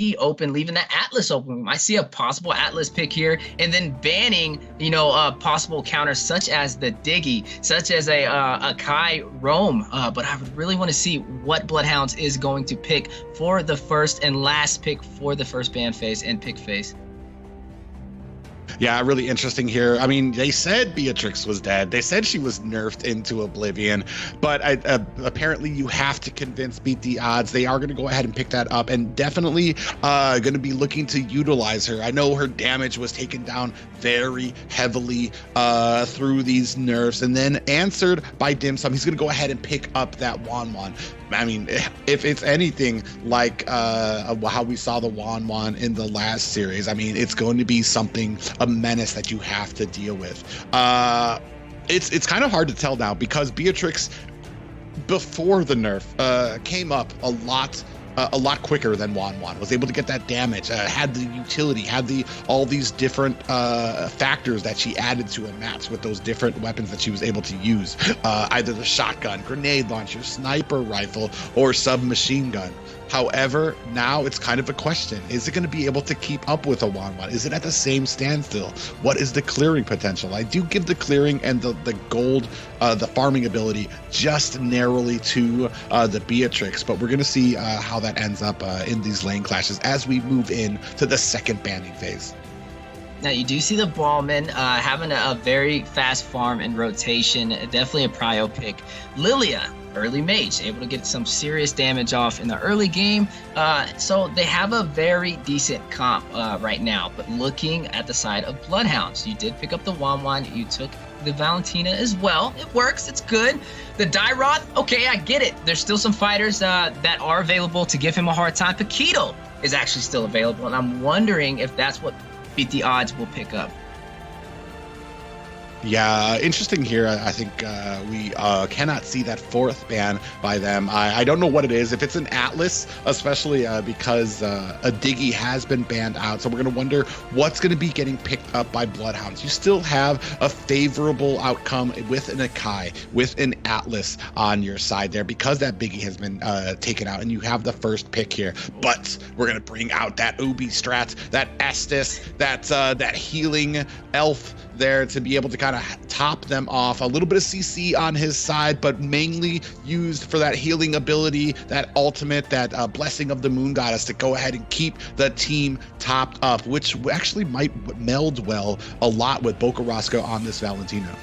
Diggy open, leaving that Atlas open. We might see a possible Atlas pick here, and then banning, you know, possible counters such as the Diggy, such as a Kai Roam. But I would really want to see what Bloodhounds is going to pick for the first and last pick for the first ban phase and pick phase. Yeah, really interesting here. I mean, they said Beatrix was dead. They said she was nerfed into oblivion, but apparently you have to convince Beat the Odds. They are going to go ahead and pick that up, and definitely going to be looking to utilize her. I know her damage was taken down very heavily through these nerfs, and then answered by Dim Sum. He's going to go ahead and pick up that Wan. I mean, if it's anything like how we saw the Wan in the last series, I mean, it's going to be something, a menace that you have to deal with. It's kind of hard to tell now, because Beatrix, before the nerf, came up a lot quicker than Wan, was able to get that damage, had the utility, had all these different factors that she added to a match with those different weapons that she was able to use, either the shotgun, grenade launcher, sniper rifle, or submachine gun. However, now it's kind of a question. Is it going to be able to keep up with a Wan? Is it at the same standstill? What is the clearing potential? I do give the clearing and the gold, the farming ability just narrowly to the Beatrix, but we're going to see how that ends up in these lane clashes as we move in to the second banning phase. Now, you do see the Ballman having a very fast farm and rotation, definitely a prio pick. Lilia, early mage, able to get some serious damage off in the early game. So they have a very decent comp right now. But looking at the side of Bloodhounds, you did pick up the Wan, you took the Valentina as well. It works, it's good. The Dairoth, okay, I get it. There's still some fighters that are available to give him a hard time. Paquito is actually still available, and I'm wondering if that's what Beat the Odds will pick up. Yeah, interesting here. I think we cannot see that fourth ban by them. I don't know what it is. If it's an Atlas, especially because a Diggy has been banned out. So we're going to wonder what's going to be getting picked up by Bloodhounds. You still have a favorable outcome with an Akai, with an Atlas on your side there, because that Biggie has been taken out and you have the first pick here. But we're going to bring out that Ubi strat, that Estus, that healing elf there to be able to kind of top them off. A little bit of CC on his side, but mainly used for that healing ability, that ultimate, that blessing of the moon goddess to go ahead and keep the team topped up, which actually might meld well a lot with Bokarosco on this Valentina.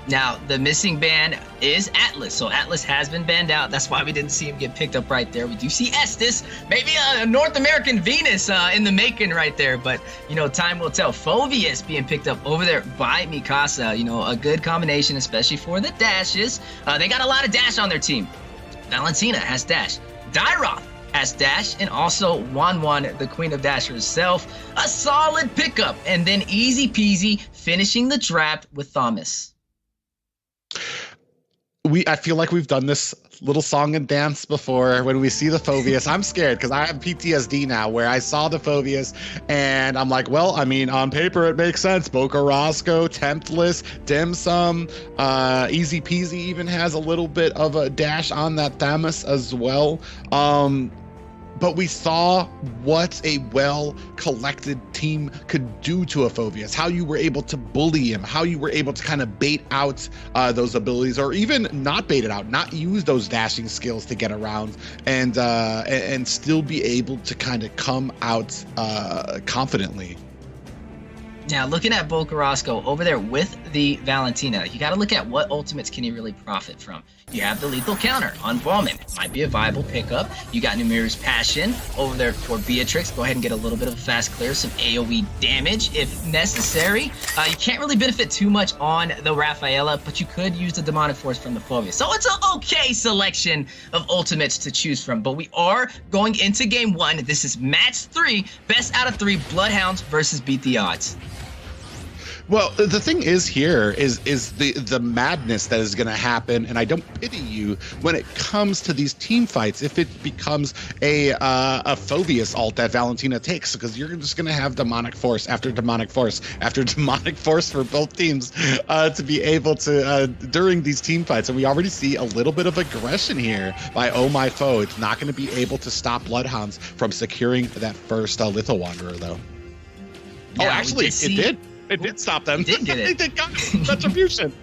Now, the missing ban is Atlas. So Atlas has been banned out. That's why we didn't see him get picked up right there. We do see Estes, maybe a North American Venus in the making right there. But, you know, time will tell. Phoveus being picked up over there by Mikasa. You know, a good combination, especially for the dashes. They got a lot of dash on their team. Valentina has dash. Dairoth has dash, and also Wan, the queen of dash herself. A solid pickup. And then easy peasy finishing the draft with Thomas. I feel like we've done this little song and dance before. When we see the Phoveus, I'm scared because I have PTSD now, where I saw the Phoveus and I'm like, well, I mean, on paper it makes sense. Bokarosco, Temptless, Dim Sum, Easy Peasy even has a little bit of a dash on that Thamus as well. But we saw what a well-collected team could do to a Phoveus, how you were able to bully him, how you were able to kind of bait out those abilities, or even not bait it out, not use those dashing skills to get around, and still be able to kind of come out confidently. Now, looking at Bokarosco over there with the Valentina, you got to look at what ultimates can he really profit from. You have the lethal counter on Ballman. Might be a viable pickup. You got Numir's Passion over there for Beatrix. Go ahead and get a little bit of a fast clear, some AoE damage if necessary. You can't really benefit too much on the Rafaela, but you could use the Demonic Force from the Phoveus. So it's an okay selection of ultimates to choose from. But we are going into game one. This is match 3, best out of 3, Bloodhounds versus Beat the Odds. Well, the thing is here is the madness that is going to happen, and I don't pity you when it comes to these team fights. If it becomes a Phobius ult that Valentina takes, because you're just going to have demonic force after demonic force after demonic force for both teams to be able to during these team fights, and we already see a little bit of aggression here by Oh My Foe. It's not going to be able to stop Bloodhounds from securing that first Lethal Wanderer, though. Yeah, oh, actually, it did. It did stop them. Did get it. They did got retribution.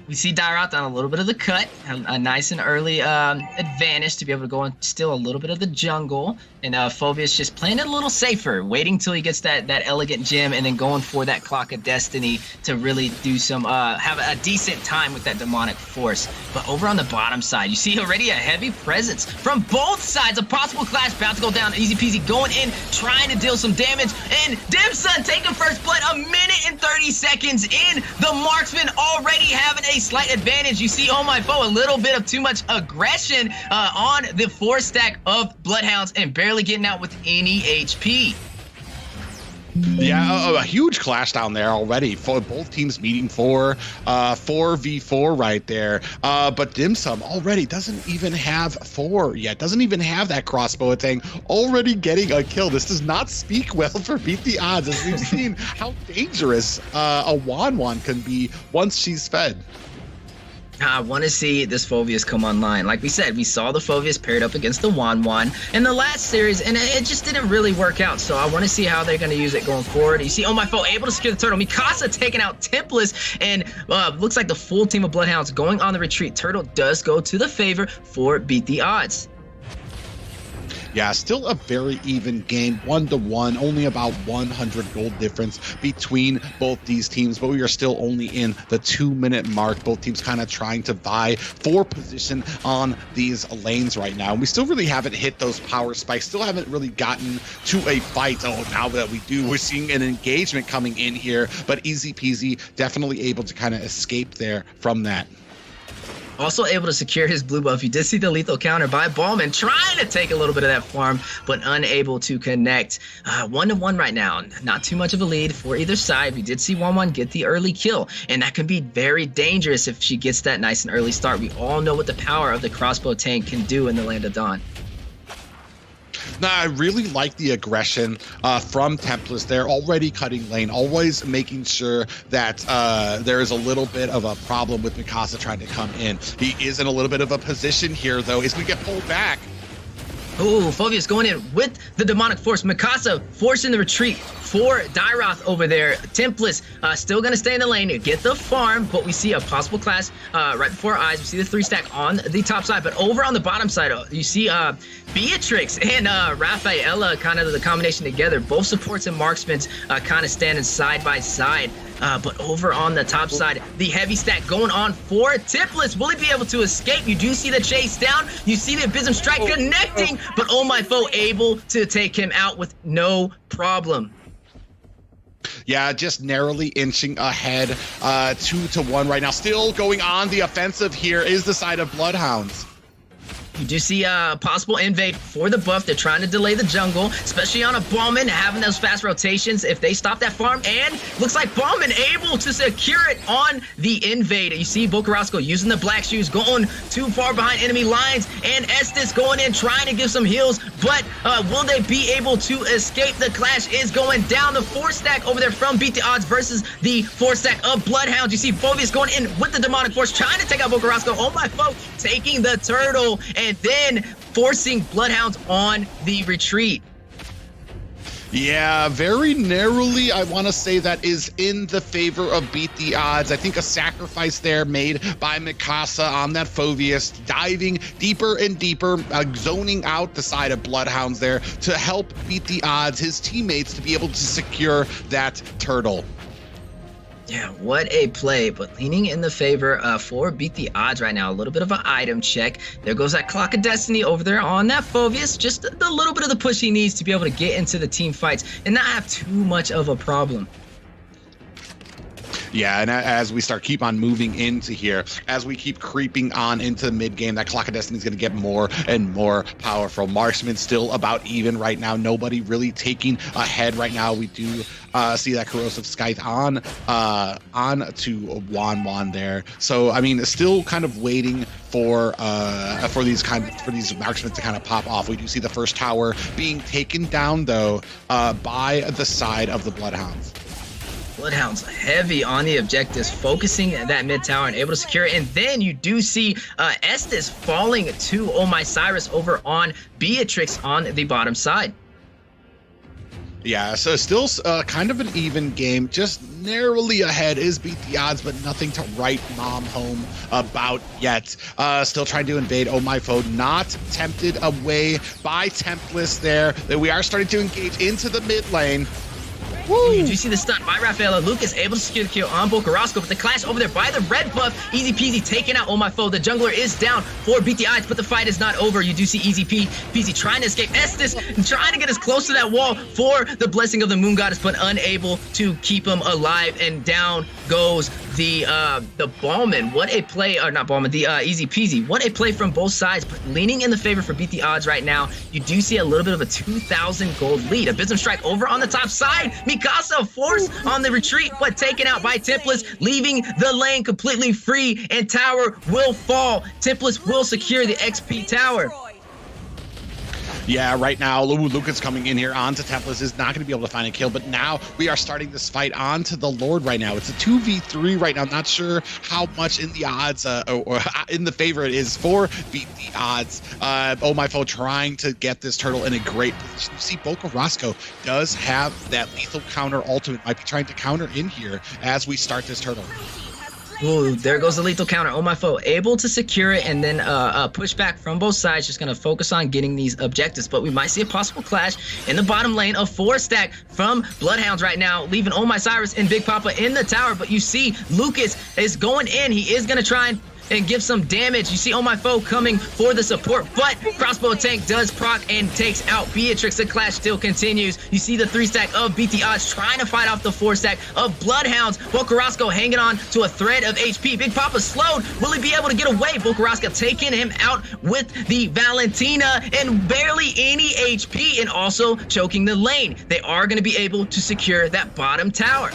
We see Dairoth on a little bit of the cut, a nice and early advantage to be able to go and steal a little bit of the jungle. And Phobius just playing it a little safer, waiting till he gets that elegant gem, and then going for that Clock of Destiny to really do some have a decent time with that demonic force. But over on the bottom side, you see already a heavy presence from both sides. A possible clash about to go down, easy peasy, going in, trying to deal some damage, and Dimson taking first blood, 1 minute and 30 seconds in. The marksman already having a slight advantage. You see Oh My Foe, a little bit of too much aggression on the 4-stack of Bloodhounds, and barely getting out with any HP. Yeah, a huge clash down there already. For both teams meeting for 4v4 right there. But Dim Sum already doesn't even have 4 yet. Doesn't even have that crossbow thing. Already getting a kill. This does not speak well for Beat the Odds, as we've seen how dangerous a Wan can be once she's fed. I want to see this Phobius come online. Like we said, we saw the Phobius paired up against the Wan in the last series, and it just didn't really work out. So I want to see how they're going to use it going forward. You see Oh My Foe able to secure the turtle. Mikasa taking out Templess, and looks like the full team of Bloodhounds going on the retreat. Turtle does go to the favor for Beat the Odds. Yeah, still a very even game, 1-1, only about 100 gold difference between both these teams, but we are still only in the 2-minute mark. Both teams kind of trying to vie for position on these lanes right now. And we still really haven't hit those power spikes, still haven't really gotten to a fight. Oh, now that we do, we're seeing an engagement coming in here, but easy peasy, definitely able to kind of escape there from that. Also able to secure his blue buff. You did see the lethal counter by Ballman trying to take a little bit of that farm, but unable to connect. 1-1 right now. Not too much of a lead for either side. We did see 1-1 get the early kill, and that can be very dangerous if she gets that nice and early start. We all know what the power of the crossbow tank can do in the Land of Dawn. Now, I really like the aggression from Templars. They're already cutting lane, always making sure that there is a little bit of a problem with Mikasa trying to come in. He is in a little bit of a position here, though. He's going to get pulled back. Ooh, Phobius going in with the demonic force. Mikasa forcing the retreat for Dairoth over there. Templess still going to stay in the lane, get the farm, but we see a possible clash right before our eyes. We see the 3-stack on the top side, but over on the bottom side, you see Beatrix and Rafaela, kind of the combination together. Both supports and marksmen kind of standing side by side. But over on the top side, the heavy stack going on for Templess. Will he be able to escape? You do see the chase down. You see the Abysm Strike connecting, but Oh My Foe able to take him out with no problem. Yeah, just narrowly inching ahead, 2-1 right now. Still going on the offensive here is the side of Bloodhounds. You do see a possible invade for the buff. They're trying to delay the jungle, especially on a Ballman, having those fast rotations. If they stop that farm, and looks like Ballman able to secure it on the invade. You see Bokarasco using the black shoes, going too far behind enemy lines, and Estes going in, trying to give some heals, but will they be able to escape? The clash is going down. The 4-stack over there from Beat the Odds versus the 4-stack of Bloodhounds. You see Phobius going in with the demonic force, trying to take out Bokarasco. Oh My Foe taking the turtle, and then forcing Bloodhounds on the retreat. Yeah, very narrowly, I want to say that is in the favor of Beat the Odds. I think a sacrifice there made by Mikasa on that Phobius, diving deeper and deeper, zoning out the side of Bloodhounds there to help Beat the Odds, his teammates, to be able to secure that turtle. Yeah, what a play, but leaning in the favor for Beat the Odds right now. A little bit of an item check. There goes that Clock of Destiny over there on that Phobius. Just the little bit of the push he needs to be able to get into the team fights and not have too much of a problem. Yeah, and as we keep on moving into here, as we keep creeping on into the mid game, that Clock of Destiny is going to get more and more powerful. Marksman still about even right now. Nobody really taking ahead right now. We do see that Corrosive Scythe on to Wan there. So I mean, still kind of waiting for these marksmen to kind of pop off. We do see the first tower being taken down though by the side of the Bloodhounds. Bloodhounds heavy on the objectives, focusing that mid tower and able to secure it. And then you do see Estes falling to Oh My Cyrus over on Beatrix on the bottom side. Yeah, so still kind of an even game, just narrowly ahead is Beat the Odds, but nothing to write mom home about yet. Still trying to invade Oh My Foe, not tempted away by Templess there. We are starting to engage into the mid lane. Woo. You do see the stun by Rafaela. Lucas able to secure the kill on Bocarasco, but the clash over there by the red buff. Easy peasy taking out Oh My Foe. The jungler is down for Beat the Odds, but the fight is not over. You do see Easy Peasy trying to escape. Estes trying to get as close to that wall for the blessing of the Moon Goddess, but unable to keep him alive. And down goes the Ballman. What a play, or not Ballman, the Easy Peasy. What a play from both sides, but leaning in the favor for Beat the Odds right now. You do see a little bit of a 2,000 gold lead. Abysm Strike over on the top side. Mikasa forced on the retreat, but taken out by Templess, leaving the lane completely free, and tower will fall. Templess will secure the XP tower. Yeah, right now, Lucas coming in here onto Templess is not going to be able to find a kill, but now we are starting this fight onto the Lord right now. It's a 2v3 right now. Not sure how much in the odds or in the favor it is for Beat the Odds. Oh My Foe trying to get this turtle in a great position. You see Bocarasco does have that lethal counter ultimate. Might be trying to counter in here as we start this turtle. Ooh, there goes the lethal counter. Oh My Foe able to secure it, and then push back from both sides. Just going to focus on getting these objectives, but we might see a possible clash in the bottom lane. A 4-stack from Bloodhounds right now, leaving Oh My Cyrus and Big Papa in the tower. But you see Lucas is going in. He is going to try and give some damage. You see Oh My Foe coming for the support, but crossbow tank does proc and takes out Beatrix. The clash still continues. You see the 3-stack of Beat the Odds trying to fight off the 4-stack of Bloodhounds. Bocarasco hanging on to a thread of HP. Big Papa slowed. Will he be able to get away? Bocarasco taking him out with the Valentina and barely any HP, and also choking the lane. They are going to be able to secure that bottom tower.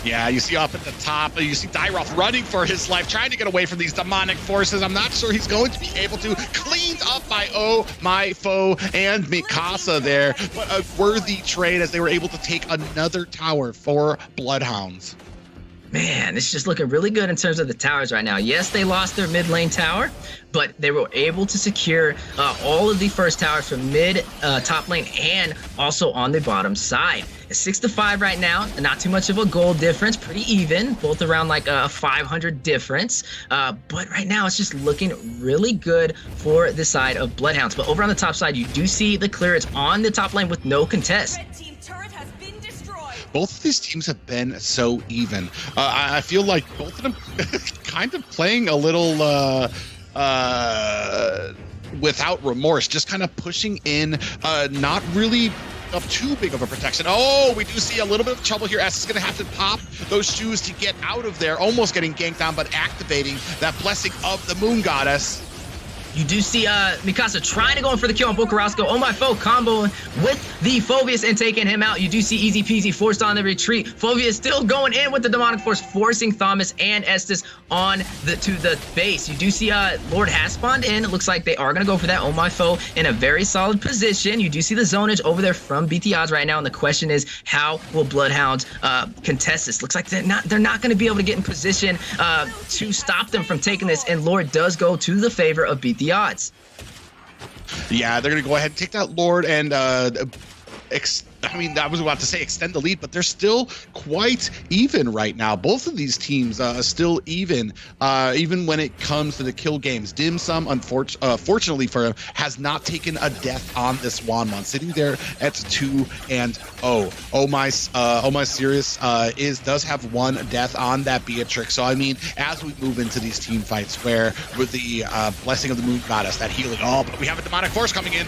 Yeah, you see up at the top, you see Dyroth running for his life, trying to get away from these demonic forces. I'm not sure he's going to be able to. Cleaned up by Oh My Foe and Mikasa there, but a worthy trade as they were able to take another tower for Bloodhounds. Man, it's just looking really good in terms of the towers right now. Yes, they lost their mid lane tower, but they were able to secure all of the first towers from mid, top lane, and also on the bottom side. It's 6-5 right now, not too much of a gold difference, pretty even, both around like a 500 difference. But right now, it's just looking really good for the side of Bloodhounds. But over on the top side, you do see the clearance on the top lane with no contest. Both of these teams have been so even. I feel like both of them kind of playing a little without remorse, just kind of pushing in, not really of too big of a protection. Oh, we do see a little bit of trouble here. S is going to have to pop those shoes to get out of there, almost getting ganked down, but activating that blessing of the Moon Goddess. You do see Mikasa trying to go in for the kill on Bocarasco. Oh My Foe comboing with the Phoveus and taking him out. You do see Easy Peasy forced on the retreat. Phoveus still going in with the Demonic Force, forcing Thomas and Estes on to the base. You do see Lord has spawned in. It looks like they are going to go for that Oh My Foe in a very solid position. You do see the zonage over there from Beat the Odds right now, and the question is, how will Bloodhounds contest this? Looks like they're not going to be able to get in position to stop them from taking this, and Lord does go to the favor of Beat the Odds. Yeah, they're going to go ahead and take that Lord and I was about to say extend the lead, but they're still quite even right now. Both of these teams still even when it comes to the kill games. Dim Sum, unfortunately for him, has not taken a death on this Wanmon, sitting there at 2-0. Oh My Sirius does have one death on that Beatrix. So I mean, as we move into these team fights where with the blessing of the Moon Goddess, that healing, but we have a demonic force coming in.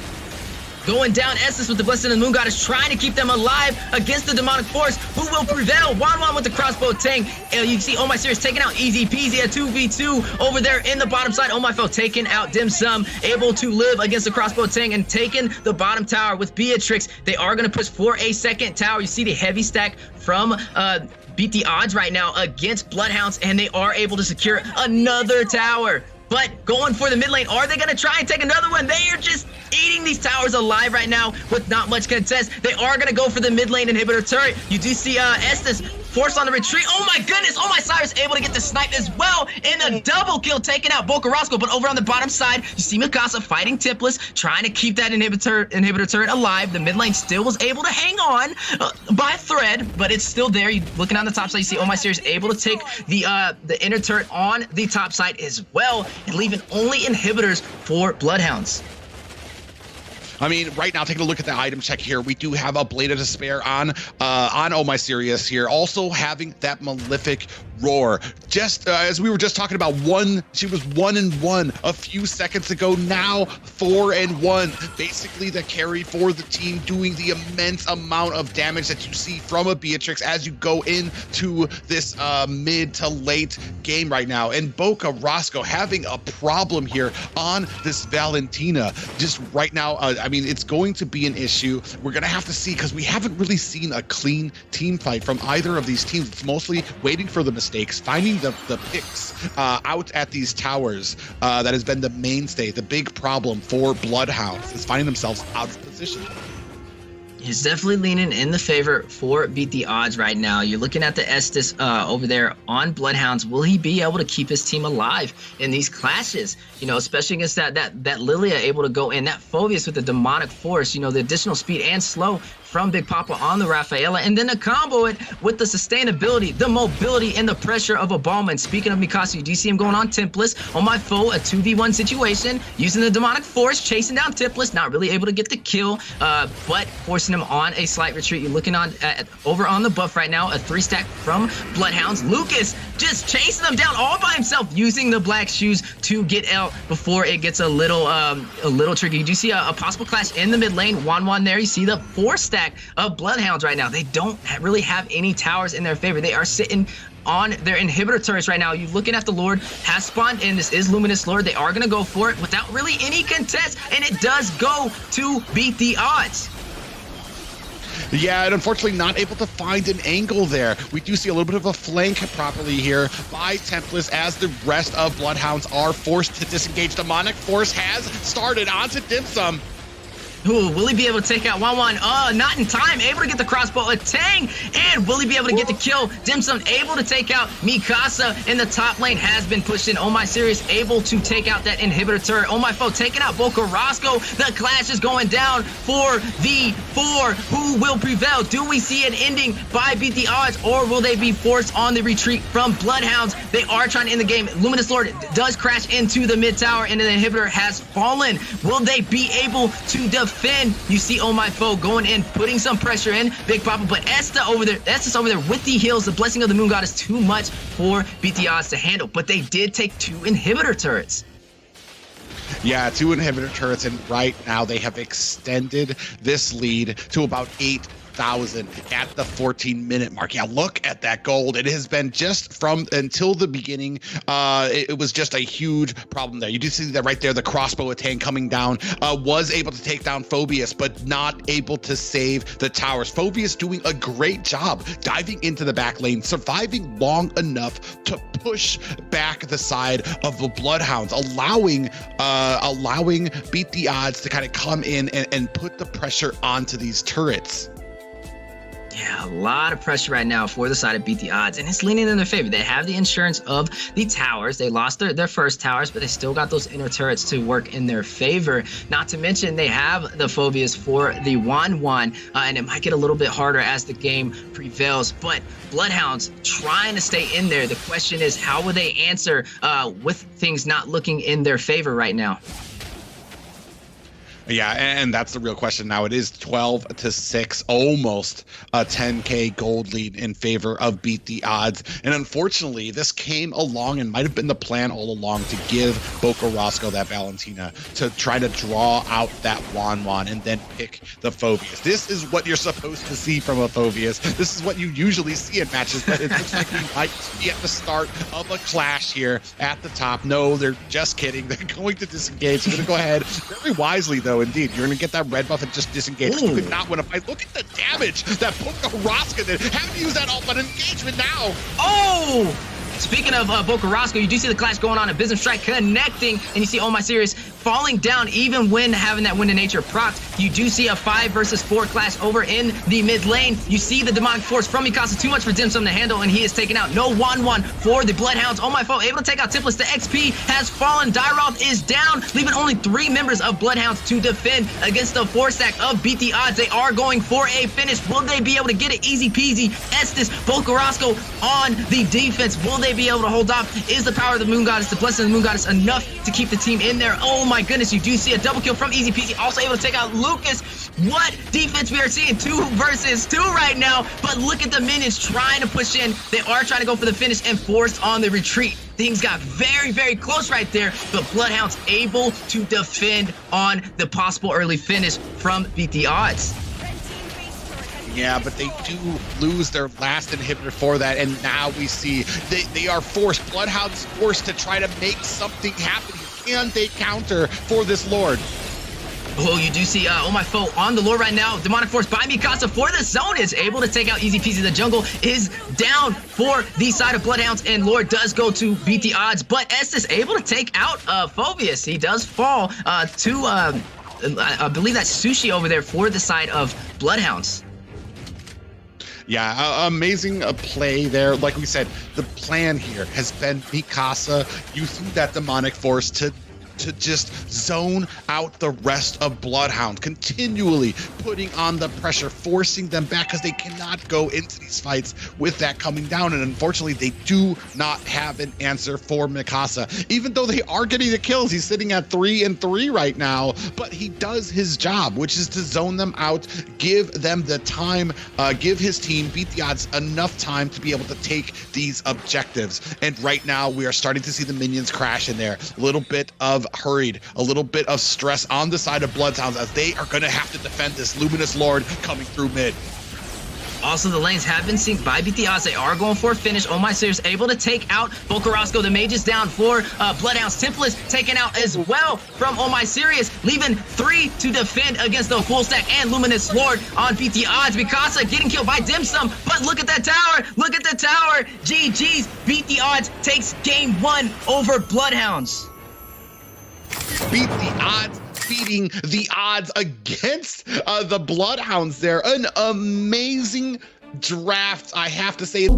going down. Estes with the Blessing of the Moon Goddess trying to keep them alive against the demonic force. Who will prevail? Wan with the crossbow tank. You can see Oh My Serious taking out easy peasy, a 2v2 over there in the bottom side. Oh My Foe taking out Dim Sum, able to live against the crossbow tank and taking the bottom tower with Beatrix. They are going to push for a second tower. You see the heavy stack from Beat the Odds right now against Bloodhounds, and they are able to secure another tower. But going for the mid lane, are they going to try and take another one? They are just eating these towers alive right now with not much contest. They are going to go for the mid lane inhibitor turret. You do see Estes forced on the retreat. Oh my goodness! Oh My Cyrus able to get the snipe as well, and a double kill taking out Bocarasco. But over on the bottom side, you see Mikasa fighting Templess, trying to keep that inhibitor turret alive. The mid lane still was able to hang on by a thread, but it's still there. You looking on the top side, you see Oh My Cyrus able to take the inner turret on the top side as well, and leaving only inhibitors for Bloodhounds. I mean, right now, taking a look at the item check here, we do have a Blade of Despair on Oh My Serious here. Also having that Malefic Roar. Just as we were just talking about, she was 1-1 a few seconds ago. Now 4-1. Basically the carry for the team, doing the immense amount of damage that you see from a Beatrix as you go into this mid to late game right now. And Bocarasco having a problem here on this Valentina. Just right now, I mean, it's going to be an issue. We're going to have to see, because we haven't really seen a clean team fight from either of these teams. It's mostly waiting for the mistakes, finding the picks out at these towers. That has been the mainstay, the big problem for Bloodhounds, is finding themselves out of position. He's definitely leaning in the favor for Beat the Odds right now. You're looking at the Estes over there on Bloodhounds. Will he be able to keep his team alive in these clashes? You know, especially against that Lilia able to go in, that Phobius with the demonic force, you know, the additional speed and slow from Big Papa on the Rafaela, and then to combo it with the sustainability, the mobility, and the pressure of a Ballman. Speaking of Mikasa, you do see him going on Templess. On My Foe, a 2v1 situation, using the demonic force, chasing down Templess, not really able to get the kill, but forcing him on a slight retreat. You're looking on over on the buff right now, a 3-stack from Bloodhounds. Lucas just chasing them down all by himself, using the black shoes to get out before it gets a little tricky. You do see a possible clash in the mid lane. Wan there. You see the 4-stack of Bloodhounds right now. They don't really have any towers in their favor. They are sitting on their inhibitor turrets right now. You looking at the Lord has spawned in. This is Luminous Lord. They are going to go for it without really any contest, and it does go to Beat the Odds. Yeah, and unfortunately not able to find an angle there. We do see a little bit of a flank properly here by Templess as the rest of Bloodhounds are forced to disengage. Demonic Force has started onto Dim Sum. Ooh, will he be able to take out Wan? Not in time. Able to get the crossbow, a Tang, and will he be able to get the kill? Dim Sum able to take out Mikasa in the top lane, has been pushed in. Oh My Serious able to take out that inhibitor turret. Oh My Foe taking out Bocarasco. The clash is going down for the 4. Who will prevail? Do we see an ending by Beat the Odds, or will they be forced on the retreat from Bloodhounds? They are trying to end the game. Luminous Lord does crash into the mid tower, and the inhibitor has fallen. Will they be able to defend? You see Oh My Foe going in, putting some pressure in Big Papa, but Estes over there with the heals. The Blessing of the Moon God is too much for Beat the Odds to handle, but they did take 2 inhibitor turrets. Yeah, 2 inhibitor turrets, and right now they have extended this lead to about 8,000 at the 14-minute mark. Yeah, look at that gold. It has been just from until the beginning. It was just a huge problem there. You do see that right there, the crossbow attack coming down, was able to take down Phobius, but not able to save the towers. Phobius doing a great job diving into the back lane, surviving long enough to push back the side of the Bloodhounds, allowing Beat the Odds to kind of come in and put the pressure onto these turrets. Yeah, a lot of pressure right now for the side of Beat the Odds, and it's leaning in their favor. They have the insurance of the towers. They lost their first towers, but they still got those inner turrets to work in their favor. Not to mention they have the Phobius for the Wan, and it might get a little bit harder as the game prevails, but Bloodhounds trying to stay in there. The question is, how will they answer with things not looking in their favor right now? Yeah, and that's the real question now. It is 12-6, almost a 10K gold lead in favor of Beat the Odds. And unfortunately, this came along and might have been the plan all along to give Boca Roscoe that Valentina to try to draw out that Juan and then pick the Phobius. This is what you're supposed to see from a Phobius. This is what you usually see in matches, but it looks like we might be at the start of a clash here at the top. No, they're just kidding. They're going to disengage. They're going to go ahead very wisely, though. Indeed, you're going to get that red buff and just disengage. You could not win a fight. Look at the damage that Boca Roscoe did. Have to use that ult, but engagement now. Oh! Speaking of Boca Roscoe, you do see the clash going on, a Business Strike connecting, and you see Oh My Serious falling down even when having that Wind of Nature proc. You do see a 5 versus 4 clash over in the mid lane. You see the Demonic Force from Mikasa, too much for Dim Sum to handle, and he is taken out. No 1-1 for the Bloodhounds. Oh My Foe able to take out Templess. The XP has fallen. Dyroth is down, leaving only 3 members of Bloodhounds to defend against the 4-stack of Beat the Odds. They are going for a finish. Will they be able to get it? Easy peasy. Estes, Boca Roscoe on the defense. Will they be able to hold off? Is the power of the Moon Goddess, the blessing of the Moon Goddess enough to keep the team in there? Oh my goodness, you do see a double kill from Easy Peasy, also able to take out Lucas. What defense we are seeing? 2 versus 2 right now, but look at the minions trying to push in. They are trying to go for the finish and forced on the retreat. Things got very, very close right there, but Bloodhounds able to defend on the possible early finish from Beat the Odds. Yeah, but they do lose their last inhibitor for that, and now we see they are forced. Bloodhounds forced to try to make something happen. Can they counter for this Lord? Oh, you do see Oh My Foe on the lore right now. Demonic Force by Mikasa for the zone is able to take out Easy Peasy. The jungle is down for the side of Bloodhounds, and Lord does go to Beat the Odds, but Estes able to take out Phobius. He does fall to, I believe that's Sushi over there for the side of Bloodhounds. Yeah, amazing play there. Like we said, the plan here has been Mikasa using that demonic force to just zone out the rest of Bloodhound, continually putting on the pressure, forcing them back because they cannot go into these fights with that coming down. And unfortunately, they do not have an answer for Mikasa. Even though they are getting the kills, he's sitting at 3-3 right now, but he does his job, which is to zone them out, give them the time, give his team, Beat the Odds, enough time to be able to take these objectives. And right now, we are starting to see the minions crash in there. A little bit of hurried, a little bit of stress on the side of Bloodhounds as they are going to have to defend this Luminous Lord coming through mid. Also, the lanes have been synced by Beat the Odds. They are going for a finish. Oh My Serious able to take out Boca Roscoe. The mage is down for Bloodhounds. Templess taken out as well from Oh My Serious, leaving 3 to defend against the full stack and Luminous Lord on Beat the Odds. Mikasa getting killed by Dim Sum, but look at that tower. Look at the tower. GG's. Beat the Odds takes game 1 over Bloodhounds. Beat the Odds, beating the odds against the Bloodhounds there. An amazing draft, I have to say.